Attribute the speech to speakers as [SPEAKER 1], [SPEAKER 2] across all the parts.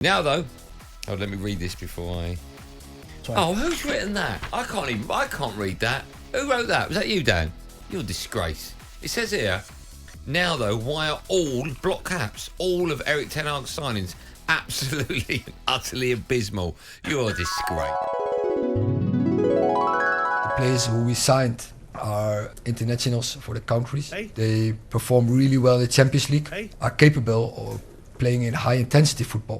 [SPEAKER 1] Now, though, let me read this before I...
[SPEAKER 2] Sorry.
[SPEAKER 1] Oh, who's written that? I can't read that. Who wrote that? Was that you, Dan? You're a disgrace. It says here, now, though, why are all, block caps, all of Erik Ten Hag's signings absolutely and utterly abysmal? You're a disgrace.
[SPEAKER 2] The players who we signed are internationals for the countries. Hey. They perform really well in the Champions League, are capable of playing in high-intensity football.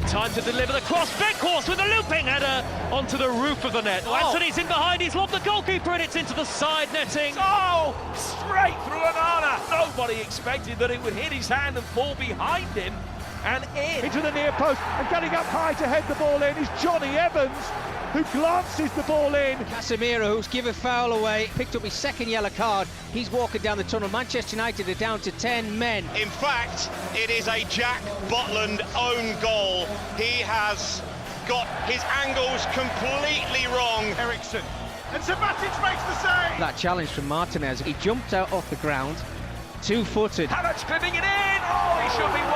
[SPEAKER 3] Time to deliver the cross, big course with a looping header onto the roof of the net. Oh. Anthony's in behind, he's lobbed the goalkeeper and it's into the side netting.
[SPEAKER 4] Oh, straight through Onana. Nobody expected that it would hit his hand and fall behind him and in.
[SPEAKER 5] Into the near post and getting up high to head the ball in is Johnny Evans, who glances the ball in.
[SPEAKER 6] Casemiro, who's given foul away, picked up his second yellow card. He's walking down the tunnel. Manchester United are down to 10 men.
[SPEAKER 7] In fact, it is a Jack Butland own goal. He has got his angles completely wrong.
[SPEAKER 4] Eriksson, and Sabatic makes the save.
[SPEAKER 6] That challenge from Martinez. He jumped out off the ground, two-footed.
[SPEAKER 4] Havertz clipping it in. Oh, he should be 1-0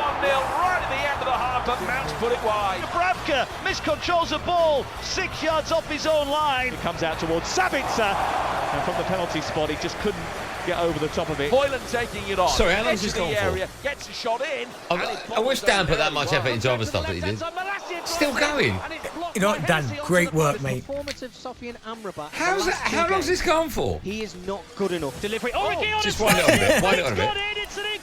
[SPEAKER 4] right at the end of the half, but Mounts put it wide.
[SPEAKER 5] Dubravka miscontrols the ball 6 yards off his own line.
[SPEAKER 4] It comes out towards Sabitzer, and from the penalty spot, he just couldn't get over the top of it. Boylan taking it on.
[SPEAKER 1] Sorry, how long has this gone for?
[SPEAKER 4] Gets a shot in.
[SPEAKER 1] I wish Dan put that much effort into other stuff that he did. Still going.
[SPEAKER 2] You know what, Dan? Great work, mate.
[SPEAKER 1] How long's this gone for?
[SPEAKER 6] He is not good enough.
[SPEAKER 3] Delivery.
[SPEAKER 1] Just wind it on a bit. Wind it on a bit.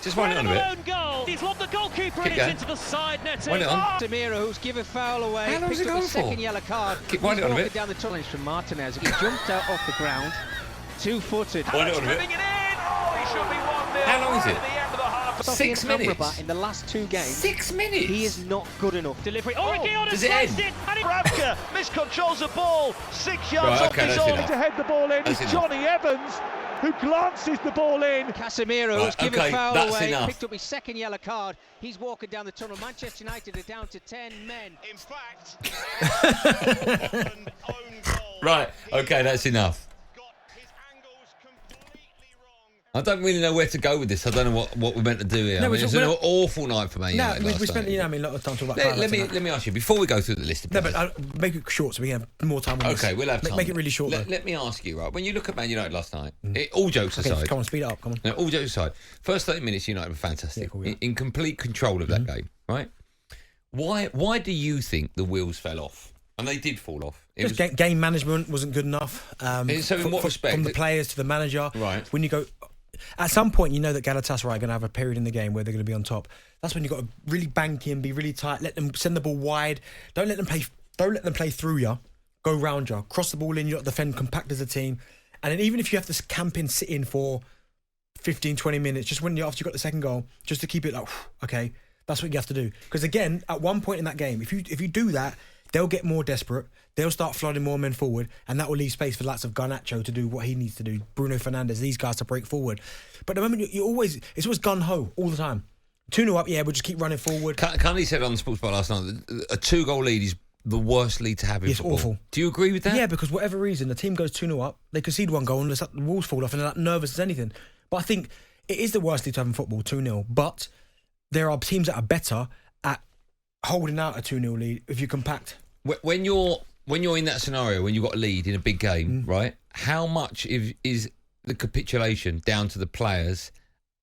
[SPEAKER 1] Just wind it on a bit.
[SPEAKER 3] Goal. He's lobbed the goalkeeper and it's into the side netting.
[SPEAKER 1] Wind it on.
[SPEAKER 6] Casemiro, who's given foul away,
[SPEAKER 1] How long's
[SPEAKER 6] picked
[SPEAKER 1] it
[SPEAKER 6] up
[SPEAKER 1] gone
[SPEAKER 6] his
[SPEAKER 1] for?
[SPEAKER 6] second yellow card.
[SPEAKER 1] Keep wind it on a bit.
[SPEAKER 6] Down the challenge from Martinez. He jumped out off the ground, two-footed.
[SPEAKER 1] Wind it on a bit.
[SPEAKER 4] Clipping it in. Oh, he should be 1-0
[SPEAKER 1] How long is
[SPEAKER 4] right
[SPEAKER 1] it?
[SPEAKER 4] at the end of the half.
[SPEAKER 1] 6 minutes.
[SPEAKER 6] In the last 2 games.
[SPEAKER 1] 6 minutes.
[SPEAKER 6] He is not good enough.
[SPEAKER 3] Delivery.
[SPEAKER 1] Does it end?
[SPEAKER 5] Dubravka miscontrols the ball 6 yards
[SPEAKER 1] Right,
[SPEAKER 5] off
[SPEAKER 1] okay,
[SPEAKER 5] his
[SPEAKER 1] that's
[SPEAKER 5] own
[SPEAKER 1] enough.
[SPEAKER 5] to head the ball in.
[SPEAKER 1] That's
[SPEAKER 5] It's
[SPEAKER 1] enough.
[SPEAKER 5] Johnny Evans, who glances the ball in.
[SPEAKER 6] Casemiro,
[SPEAKER 1] Right,
[SPEAKER 6] who's given
[SPEAKER 1] okay,
[SPEAKER 6] foul
[SPEAKER 1] that's
[SPEAKER 6] away,
[SPEAKER 1] enough.
[SPEAKER 6] picked up his second yellow card. He's walking down the tunnel. Manchester United are down to 10 men.
[SPEAKER 7] In fact, Butland own goal.
[SPEAKER 1] Right, okay, that's enough.
[SPEAKER 7] Got his angles completely wrong.
[SPEAKER 1] I don't really know where to go with this. I don't know what we're meant to do here.
[SPEAKER 2] No,
[SPEAKER 1] I mean, it's
[SPEAKER 2] we're
[SPEAKER 1] an
[SPEAKER 2] not-
[SPEAKER 1] awful night for me.
[SPEAKER 2] No, we spent a lot of time talking about
[SPEAKER 1] Let me ask you, before we go through the list of
[SPEAKER 2] No,
[SPEAKER 1] players.
[SPEAKER 2] but make it short so we can have more time on this.
[SPEAKER 1] Okay, we'll have time.
[SPEAKER 2] Make it really short, though.
[SPEAKER 1] Let me ask you, right? When you look at Man United last night, all jokes
[SPEAKER 2] Okay,
[SPEAKER 1] aside,
[SPEAKER 2] come on, speed it up, come on.
[SPEAKER 1] no, all jokes aside, first 30 minutes United were fantastic,
[SPEAKER 2] Yeah, cool, yeah.
[SPEAKER 1] in complete control of that game, right? Why do you think the wheels fell off? And they did fall off. It
[SPEAKER 2] Just game management wasn't good enough.
[SPEAKER 1] So in what respect?
[SPEAKER 2] From the players to the manager.
[SPEAKER 1] Right.
[SPEAKER 2] When you go... At some point, you know that Galatasaray are going to have a period in the game where they're going to be on top. That's when you've got to really bank in, be really tight, let them send the ball wide. Don't let them play through you. Go round you. Cross the ball in, you got to defend compact as a team. And then even if you have to camp in, sit in for 15, 20 minutes, just when after you got the second goal, just to keep it like, okay, that's what you have to do. Because again, at one point in that game, if you do that, they'll get more desperate. They'll start flooding more men forward, and that will leave space for lots of Garnacho to do what he needs to do. Bruno Fernandes, these guys to break forward. But the moment it's always gun ho all the time. 2-0 up, yeah, we'll just keep running forward.
[SPEAKER 1] Cundy said on the Sports Bar last night that a 2-goal lead is the worst lead to have in
[SPEAKER 2] It's
[SPEAKER 1] football.
[SPEAKER 2] awful.
[SPEAKER 1] Do you agree with that?
[SPEAKER 2] Yeah, because whatever reason, the team goes 2-0 up, they concede 1 goal, and the walls fall off, and they're like nervous as anything. But I think it is the worst lead to have in football, 2-0. But there are teams that are better at holding out a 2-0 lead if you compact.
[SPEAKER 1] When you're in that scenario, when you've got a lead in a big game, right? How much is the capitulation down to the players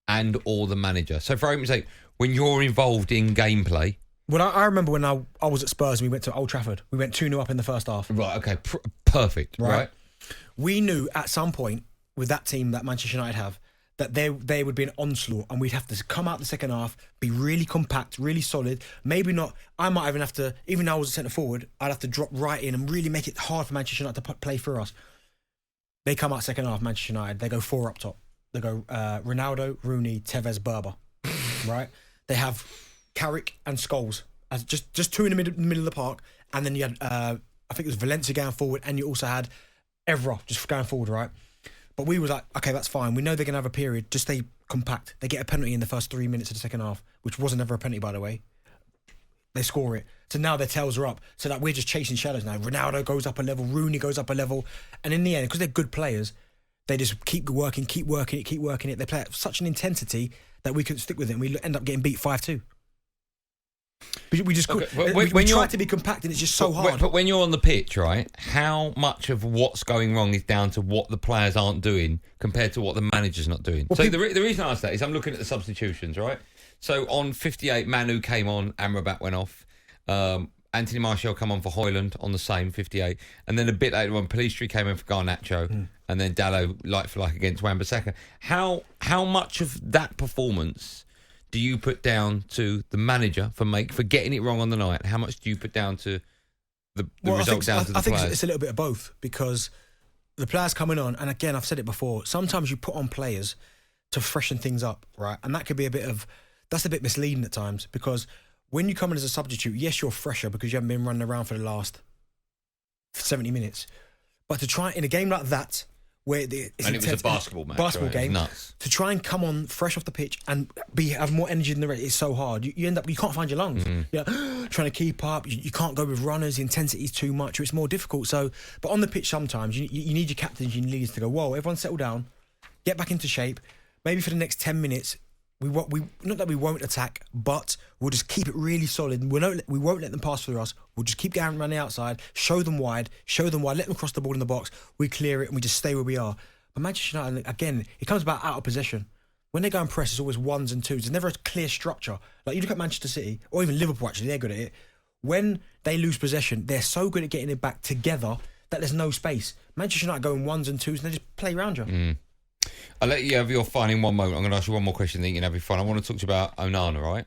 [SPEAKER 1] and or the manager? So for argument's sake, when you're involved in gameplay...
[SPEAKER 2] Well, I remember when I was at Spurs and we went to Old Trafford. We went 2-0 up in the first half.
[SPEAKER 1] Right, okay, perfect, right?
[SPEAKER 2] We knew at some point with that team that Manchester United have that there would be an onslaught and we'd have to come out the second half, be really compact, really solid. Maybe not, I might even have to, even though I was a centre forward, I'd have to drop right in and really make it hard for Manchester United to play for us. They come out second half, Manchester United, they go 4 up top. They go Ronaldo, Rooney, Tevez, Berber, right? They have Carrick and Scholes as just 2 in the middle of the park, and then you had, I think it was Valencia going forward, and you also had Evra just going forward, right? But we was like, okay, that's fine. We know they're going to have a period. Just stay compact. They get a penalty in the first 3 minutes of the second half, which wasn't ever a penalty, by the way. They score it. So now their tails are up. So that we're just chasing shadows now. Ronaldo goes up a level. Rooney goes up a level. And in the end, because they're good players, they just keep working it. They play at such an intensity that we couldn't stick with it. And we end up getting beat 5-2. We just we try to be compact, and it's just so hard.
[SPEAKER 1] But when you're on the pitch, right, how much of what's going wrong is down to what the players aren't doing compared to what the manager's not doing? So the reason I ask that is I'm looking at the substitutions, right? So on 58, Manu came on, Amrabat went off. Anthony Martial come on for Højlund on the same 58, and then a bit later on, Pellistri came in for Garnacho, and then Dalot like for like against Wan-Bissaka. How much of that performance do you put down to the manager for getting it wrong on the night? How much do you put down to the result down to the players? I
[SPEAKER 2] think it's a little bit of both, because the players coming on, and again, I've said it before, sometimes you put on players to freshen things up, right? And that could be that's a bit misleading at times, because when you come in as a substitute, yes, you're fresher because you haven't been running around for the last 70 minutes. But to try in a game like that, where it's
[SPEAKER 1] and it was a basketball match,
[SPEAKER 2] game,
[SPEAKER 1] nuts.
[SPEAKER 2] To try and come on fresh off the pitch and have more energy than the rest, it's so hard. You end up, you can't find your lungs. You're trying to keep up. You can't go with runners. The intensity is too much. Or it's more difficult. So, but on the pitch, sometimes you need your captains, you need leaders to go, whoa, everyone settle down, get back into shape. Maybe for the next 10 minutes. We not that we won't attack, but we'll just keep it really solid. We won't let them pass through us. We'll just keep going around the outside, show them wide, let them cross the ball in the box. We clear it and we just stay where we are. But Manchester United, again, it comes about out of possession. When they go and press, it's always ones and twos. There's never a clear structure. Like you look at Manchester City, or even Liverpool, actually, they're good at it. When they lose possession, they're so good at getting it back together that there's no space. Manchester United go in ones and twos and they just play around you.
[SPEAKER 1] I'll let you have your fun in one moment. I'm going to ask you one more question, then you can have your fun. I want to talk to you about Onana, right?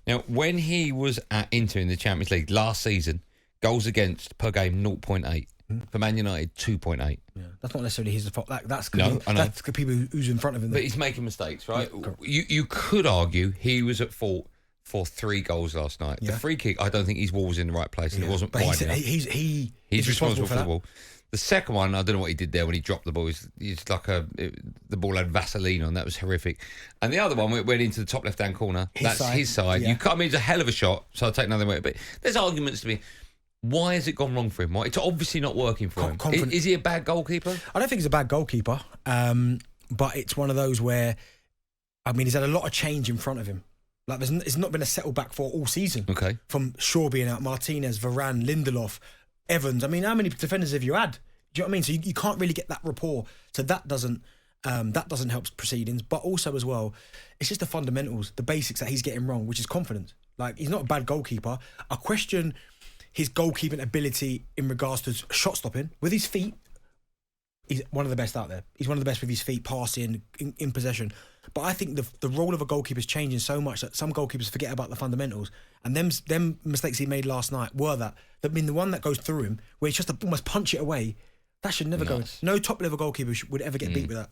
[SPEAKER 1] Now, when he was at Inter in the Champions League last season, goals against per game 0.8. For Man United, 2.8.
[SPEAKER 2] Yeah, that's not necessarily his fault. That's the people who's in front of him.
[SPEAKER 1] But he's making mistakes, right? Yeah, you could argue he was at fault for 3 goals last night. Yeah. The free kick, I don't think his wall was in the right place and it wasn't wide enough. He's responsible for the ball. The second one, I don't know what he did there when he dropped the ball. It's like the ball had Vaseline on. That was horrific. And the other one went into the top left-hand corner. That's his side. Yeah. It's a hell of a shot, so I'll take another way. But there's arguments to be. Why has it gone wrong for him? It's obviously not working for him. Is he a bad goalkeeper?
[SPEAKER 2] I don't think he's a bad goalkeeper. But it's one of those where, he's had a lot of change in front of him. Like it's not been a settle back for all season.
[SPEAKER 1] Okay. From
[SPEAKER 2] Shaw being out, Martinez, Varane, Lindelof, Evans. How many defenders have you had? Do you know what I mean? So you can't really get that rapport. So that doesn't help proceedings. But also as well, it's just the fundamentals, the basics that he's getting wrong, which is confidence. Like he's not a bad goalkeeper. I question his goalkeeping ability in regards to shot stopping with his feet. He's one of the best out there. He's one of the best with his feet, passing, in possession. But I think the role of a goalkeeper is changing so much that some goalkeepers forget about the fundamentals. And them mistakes he made last night were that. I mean, the one that goes through him, where he's just almost punch it away, that should never go. No top-level goalkeeper would ever get beat with that.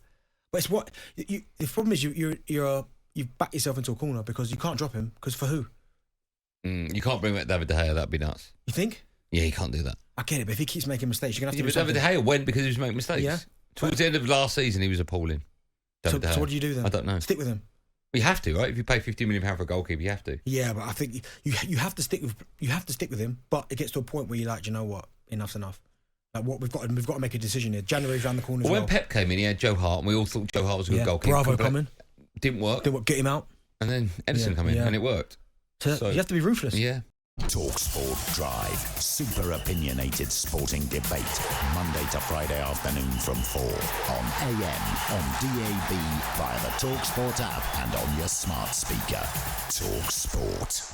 [SPEAKER 2] But it's what... the problem is you've backed yourself into a corner because you can't drop him, because for who?
[SPEAKER 1] You can't bring back David De Gea, that'd be nuts.
[SPEAKER 2] You think?
[SPEAKER 1] Yeah, you can't do that.
[SPEAKER 2] I get it, but if he keeps making mistakes, you're going to have to do
[SPEAKER 1] something. David De Gea went because he was making mistakes. Yeah. Towards the end of last season, he was appalling.
[SPEAKER 2] So what do you do then?
[SPEAKER 1] I don't know.
[SPEAKER 2] Stick with him.
[SPEAKER 1] You have to, right? If you pay £50 million for a goalkeeper, you have to.
[SPEAKER 2] Yeah, but I think you have to stick with him. But it gets to a point where you're like, do you know what? Enough's enough. Like what we've got to make a decision here. January's around the corner.
[SPEAKER 1] Well, when Pep came in, he had Joe Hart, and we all thought Joe Hart was a good goalkeeper.
[SPEAKER 2] Bravo coming.
[SPEAKER 1] Didn't work.
[SPEAKER 2] Get him out.
[SPEAKER 1] And then Edison come in, and it worked.
[SPEAKER 2] So you have to be ruthless.
[SPEAKER 1] Yeah.
[SPEAKER 8] talkSPORT Drive. Super opinionated sporting debate. Monday to Friday afternoon from 4 on AM, on DAB, via the talkSPORT app and on your smart speaker. talkSPORT.